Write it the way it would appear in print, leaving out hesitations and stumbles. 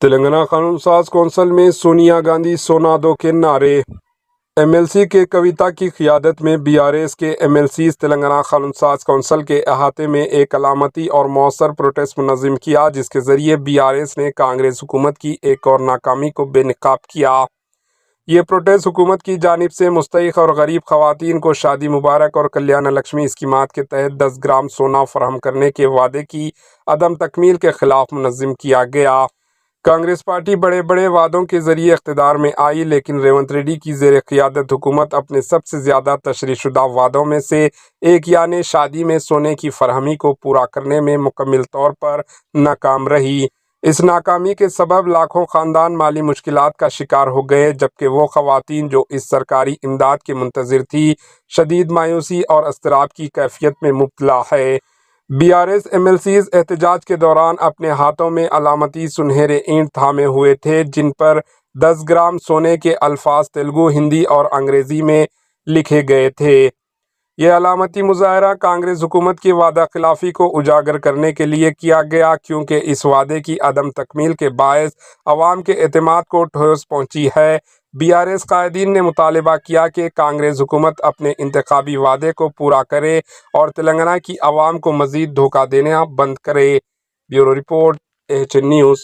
تلنگانہ قانون ساز کونسل میں سونیا گاندھی سونا دو کے نعرے۔ ایم ایل سی کے کویتا کی قیادت میں بی آر ایس کے ایم ایل سیز تلنگانہ قانون ساز کونسل کے احاطے میں ایک علامتی اور مؤثر پروٹیسٹ منظم کیا، جس کے ذریعے بی آر ایس نے کانگریس حکومت کی ایک اور ناکامی کو بے نقاب کیا۔ یہ پروٹیسٹ حکومت کی جانب سے مستحق اور غریب خواتین کو شادی مبارک اور کلیانہ لکشمی اسکیمات کے تحت 10 گرام سونا فراہم کرنے کے وعدے کی عدم تکمیل کے خلاف منظم کیا گیا۔ کانگریس پارٹی بڑے بڑے وعدوں کے ذریعے اقتدار میں آئی، لیکن ریونت ریڈی کی زیر قیادت حکومت اپنے سب سے زیادہ تشریح شدہ وعدوں میں سے ایک یعنی شادی میں سونے کی فراہمی کو پورا کرنے میں مکمل طور پر ناکام رہی۔ اس ناکامی کے سبب لاکھوں خاندان مالی مشکلات کا شکار ہو گئے، جبکہ وہ خواتین جو اس سرکاری امداد کے منتظر تھی شدید مایوسی اور اضطراب کی کیفیت میں مبتلا ہے۔ B R S M L Cs احتجاج کے دوران اپنے ہاتھوں میں علامتی سنہرے اینٹ تھامے ہوئے تھے، جن پر 10 گرام سونے کے الفاظ تیلگو، ہندی اور انگریزی میں لکھے گئے تھے۔ یہ علامتی مظاہرہ کانگریس حکومت کی وعدہ خلافی کو اجاگر کرنے کے لیے کیا گیا، کیونکہ اس وعدے کی عدم تکمیل کے باعث عوام کے اعتماد کو ٹھیس پہنچی ہے۔ بی آر ایس قائدین نے مطالبہ کیا کہ کانگریس حکومت اپنے انتخابی وعدے کو پورا کرے اور تلنگانہ کی عوام کو مزید دھوکہ دینا بند کرے۔ Bureau report, AHN news.